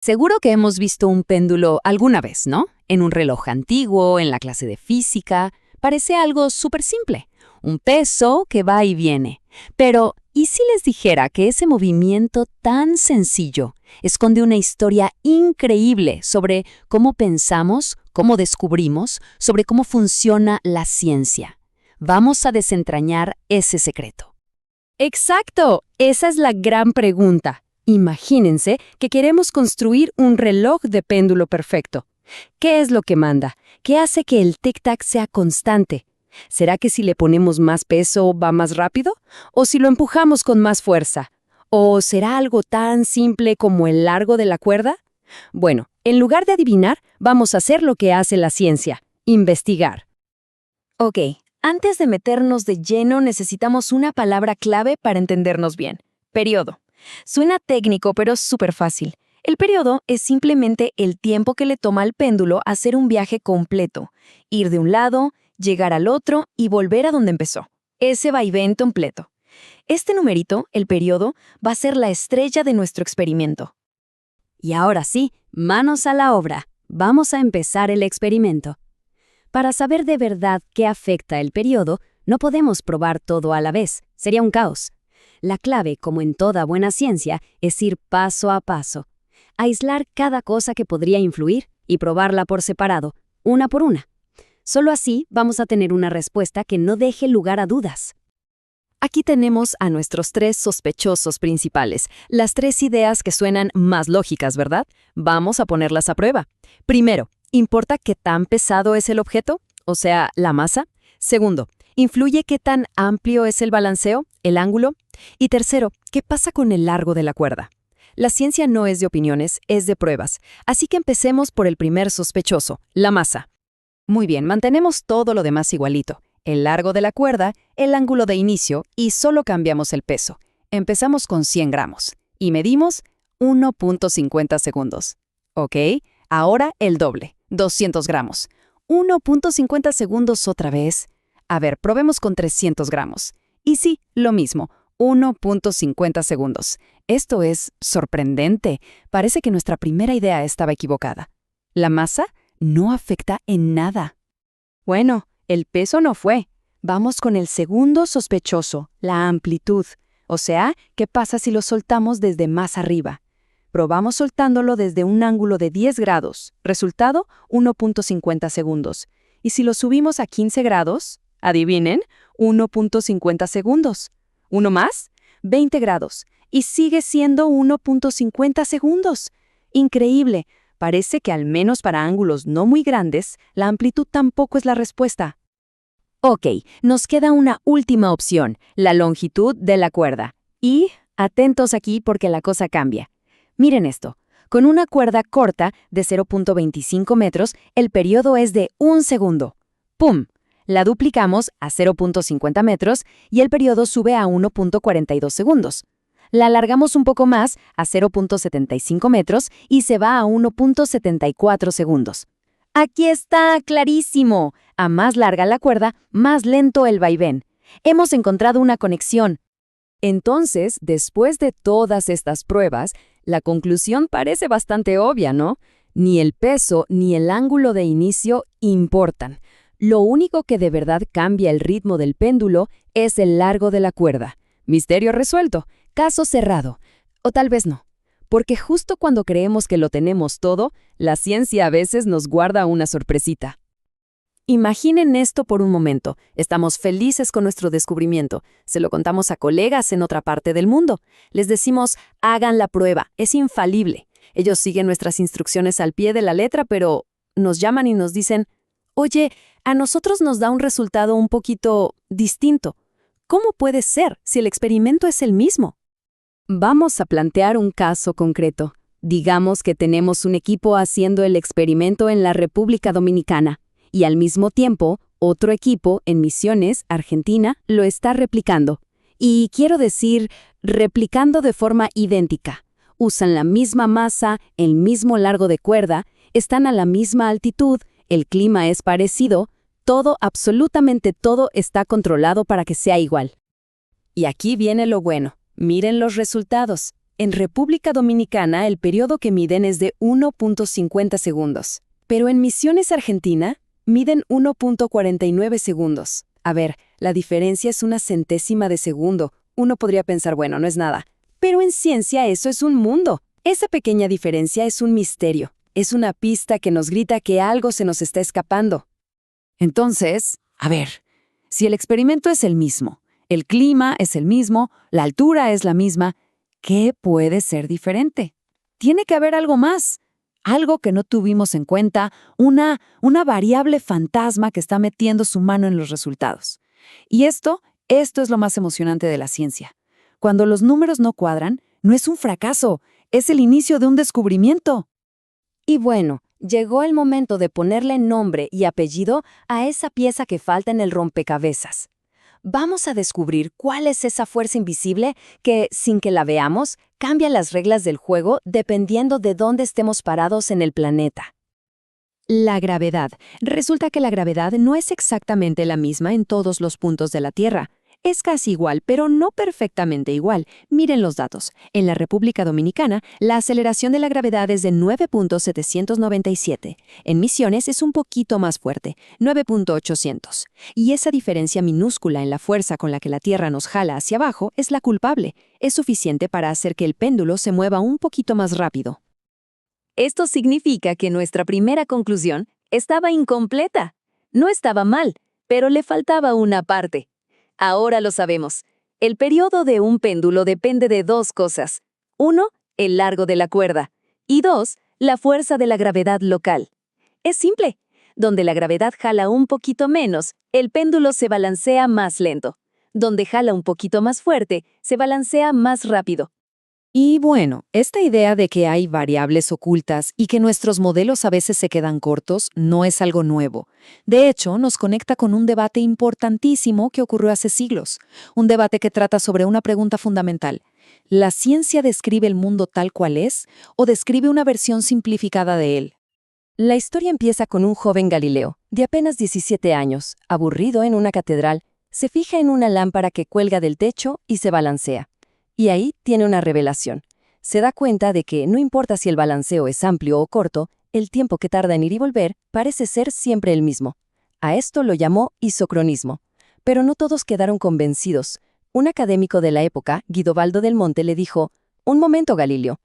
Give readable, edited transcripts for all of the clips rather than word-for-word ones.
Seguro que hemos visto un péndulo alguna vez, ¿no? En un reloj antiguo, en la clase de física. Parece algo súper simple. Un peso que va y viene. Pero, ¿y si les dijera que ese movimiento tan sencillo esconde una historia increíble sobre cómo pensamos, cómo descubrimos, sobre cómo funciona la ciencia? Vamos a desentrañar ese secreto. Exacto, esa es la gran pregunta. Imagínense que queremos construir un reloj de péndulo perfecto. ¿Qué es lo que manda? ¿Qué hace que el tic-tac sea constante? ¿Será que si le ponemos más peso va más rápido? ¿O si lo empujamos con más fuerza? ¿O será algo tan simple como el largo de la cuerda? Bueno, en lugar de adivinar, vamos a hacer lo que hace la ciencia: investigar. Ok, antes de meternos de lleno necesitamos una palabra clave para entendernos bien: periodo. Suena técnico, pero es súper fácil. El periodo es simplemente el tiempo que le toma al péndulo hacer un viaje completo: ir de un lado, llegar al otro y volver a donde empezó. Ese vaivén completo. Este numerito, el periodo, va a ser la estrella de nuestro experimento. Y ahora sí, manos a la obra. Vamos a empezar el experimento. Para saber de verdad qué afecta el periodo, no podemos probar todo a la vez. Sería un caos. La clave, como en toda buena ciencia, es ir paso a paso. Aislar cada cosa que podría influir y probarla por separado, una por una. Solo así vamos a tener una respuesta que no deje lugar a dudas. Aquí tenemos a nuestros tres sospechosos principales, las tres ideas que suenan más lógicas, ¿verdad? Vamos a ponerlas a prueba. Primero, ¿importa qué tan pesado es el objeto? O sea, la masa. Segundo, ¿influye qué tan amplio es el balanceo, el ángulo? Y tercero, ¿qué pasa con el largo de la cuerda? La ciencia no es de opiniones, es de pruebas. Así que empecemos por el primer sospechoso, la masa. Muy bien, mantenemos todo lo demás igualito: el largo de la cuerda, el ángulo de inicio, y solo cambiamos el peso. Empezamos con 100 gramos y medimos 1.50 segundos. Ok, ahora el doble, 200 gramos. 1.50 segundos otra vez. A ver, probemos con 300 gramos. Y sí, lo mismo, 1.50 segundos. Esto es sorprendente. Parece que nuestra primera idea estaba equivocada. La masa no afecta en nada. Bueno, el peso no fue. Vamos con el segundo sospechoso, la amplitud. O sea, ¿qué pasa si lo soltamos desde más arriba? Probamos soltándolo desde un ángulo de 10 grados. Resultado, 1.50 segundos. Y si lo subimos a 15 grados, adivinen, 1.50 segundos. ¿Uno más? 20 grados. Y sigue siendo 1.50 segundos. Increíble. Parece que al menos para ángulos no muy grandes, la amplitud tampoco es la respuesta. Ok, nos queda una última opción, la longitud de la cuerda. Y atentos aquí porque la cosa cambia. Miren esto. Con una cuerda corta de 0.25 metros, el periodo es de 1 segundo. ¡Pum! La duplicamos a 0.50 metros y el periodo sube a 1.42 segundos. La alargamos un poco más a 0.75 metros y se va a 1.74 segundos. Aquí está, clarísimo. A más larga la cuerda, más lento el vaivén. Hemos encontrado una conexión. Entonces, después de todas estas pruebas, la conclusión parece bastante obvia, ¿no? Ni el peso ni el ángulo de inicio importan. Lo único que de verdad cambia el ritmo del péndulo es el largo de la cuerda. Misterio resuelto. Caso cerrado. O tal vez no. Porque justo cuando creemos que lo tenemos todo, la ciencia a veces nos guarda una sorpresita. Imaginen esto por un momento. Estamos felices con nuestro descubrimiento. Se lo contamos a colegas en otra parte del mundo. Les decimos, hagan la prueba, es infalible. Ellos siguen nuestras instrucciones al pie de la letra, pero nos llaman y nos dicen, oye, a nosotros nos da un resultado un poquito distinto. ¿Cómo puede ser si el experimento es el mismo? Vamos a plantear un caso concreto. Digamos que tenemos un equipo haciendo el experimento en la República Dominicana y al mismo tiempo otro equipo en Misiones, Argentina, lo está replicando. Y quiero decir, replicando de forma idéntica. Usan la misma masa, el mismo largo de cuerda, están a la misma altitud, el clima es parecido, todo, absolutamente todo está controlado para que sea igual. Y aquí viene lo bueno. Miren los resultados. En República Dominicana el periodo que miden es de 1.50 segundos, pero en Misiones, Argentina, miden 1.49 segundos. A ver, la diferencia es una centésima de segundo. Uno podría pensar, bueno, no es nada. Pero en ciencia eso es un mundo. Esa pequeña diferencia es un misterio. Es una pista que nos grita que algo se nos está escapando. Entonces, a ver, si el experimento es el mismo, el clima es el mismo, la altura es la misma, ¿qué puede ser diferente? Tiene que haber algo más, algo que no tuvimos en cuenta, una variable fantasma que está metiendo su mano en los resultados. Y esto es lo más emocionante de la ciencia. Cuando los números no cuadran, no es un fracaso, es el inicio de un descubrimiento. Y bueno, llegó el momento de ponerle nombre y apellido a esa pieza que falta en el rompecabezas. Vamos a descubrir cuál es esa fuerza invisible que, sin que la veamos, cambia las reglas del juego dependiendo de dónde estemos parados en el planeta. La gravedad. Resulta que la gravedad no es exactamente la misma en todos los puntos de la Tierra. Es casi igual, pero no perfectamente igual. Miren los datos. En la República Dominicana, la aceleración de la gravedad es de 9.797. En Misiones es un poquito más fuerte, 9.800. Y esa diferencia minúscula en la fuerza con la que la Tierra nos jala hacia abajo es la culpable. Es suficiente para hacer que el péndulo se mueva un poquito más rápido. Esto significa que nuestra primera conclusión estaba incompleta. No estaba mal, pero le faltaba una parte. Ahora lo sabemos. El periodo de un péndulo depende de dos cosas. 1, el largo de la cuerda. Y 2, la fuerza de la gravedad local. Es simple. Donde la gravedad jala un poquito menos, el péndulo se balancea más lento. Donde jala un poquito más fuerte, se balancea más rápido. Y bueno, esta idea de que hay variables ocultas y que nuestros modelos a veces se quedan cortos no es algo nuevo. De hecho, nos conecta con un debate importantísimo que ocurrió hace siglos. Un debate que trata sobre una pregunta fundamental. ¿La ciencia describe el mundo tal cual es o describe una versión simplificada de él? La historia empieza con un joven Galileo, de apenas 17 años, aburrido en una catedral, se fija en una lámpara que cuelga del techo y se balancea. Y ahí tiene una revelación. Se da cuenta de que no importa si el balanceo es amplio o corto, el tiempo que tarda en ir y volver parece ser siempre el mismo. A esto lo llamó isocronismo. Pero no todos quedaron convencidos. Un académico de la época, Guidobaldo del Monte, le dijo: «Un momento, Galileo».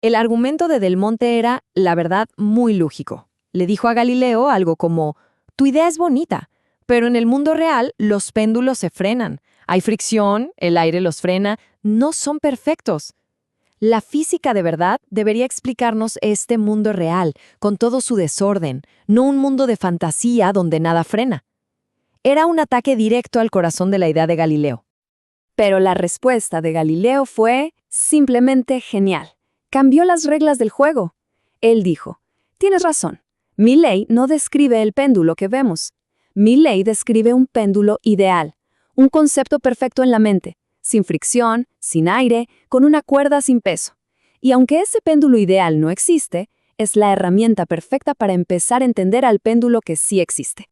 El argumento de Del Monte era, la verdad, muy lógico. Le dijo a Galileo algo como: «Tu idea es bonita, pero en el mundo real los péndulos se frenan. Hay fricción, el aire los frena, no son perfectos. La física de verdad debería explicarnos este mundo real, con todo su desorden, no un mundo de fantasía donde nada frena». Era un ataque directo al corazón de la idea de Galileo. Pero la respuesta de Galileo fue simplemente genial. Cambió las reglas del juego. Él dijo: «Tienes razón, mi ley no describe el péndulo que vemos. Mi ley describe un péndulo ideal, un concepto perfecto en la mente, sin fricción, sin aire, con una cuerda sin peso. Y aunque ese péndulo ideal no existe, es la herramienta perfecta para empezar a entender al péndulo que sí existe».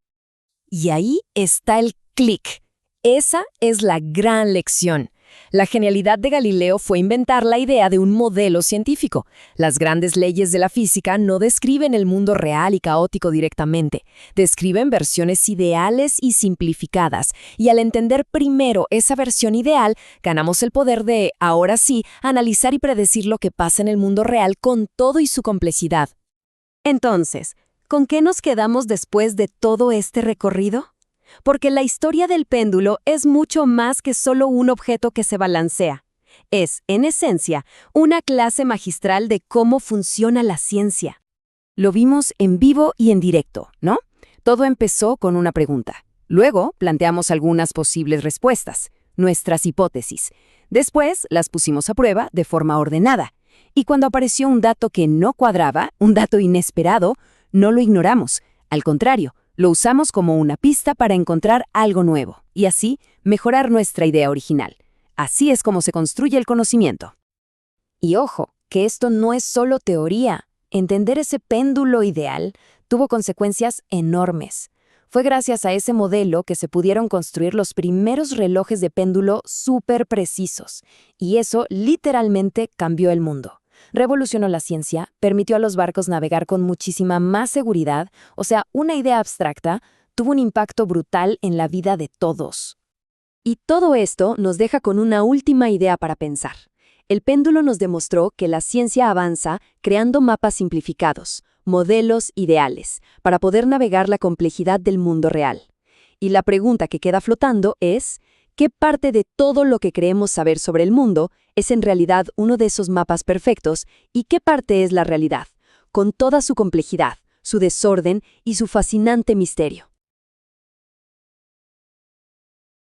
Y ahí está el clic. Esa es la gran lección. La genialidad de Galileo fue inventar la idea de un modelo científico. Las grandes leyes de la física no describen el mundo real y caótico directamente. Describen versiones ideales y simplificadas. Y al entender primero esa versión ideal, ganamos el poder de, ahora sí, analizar y predecir lo que pasa en el mundo real con todo y su complejidad. Entonces, ¿con qué nos quedamos después de todo este recorrido? Porque la historia del péndulo es mucho más que solo un objeto que se balancea. Es, en esencia, una clase magistral de cómo funciona la ciencia. Lo vimos en vivo y en directo, ¿no? Todo empezó con una pregunta. Luego planteamos algunas posibles respuestas, nuestras hipótesis. Después las pusimos a prueba de forma ordenada. Y cuando apareció un dato que no cuadraba, un dato inesperado, no lo ignoramos. Al contrario, lo usamos como una pista para encontrar algo nuevo y así mejorar nuestra idea original. Así es como se construye el conocimiento. Y ojo, que esto no es solo teoría. Entender ese péndulo ideal tuvo consecuencias enormes. Fue gracias a ese modelo que se pudieron construir los primeros relojes de péndulo súper precisos, y eso literalmente cambió el mundo. Revolucionó la ciencia, permitió a los barcos navegar con muchísima más seguridad, o sea, una idea abstracta tuvo un impacto brutal en la vida de todos. Y todo esto nos deja con una última idea para pensar. El péndulo nos demostró que la ciencia avanza creando mapas simplificados, modelos ideales, para poder navegar la complejidad del mundo real. Y la pregunta que queda flotando es, ¿qué parte de todo lo que creemos saber sobre el mundo es en realidad uno de esos mapas perfectos y qué parte es la realidad, con toda su complejidad, su desorden y su fascinante misterio?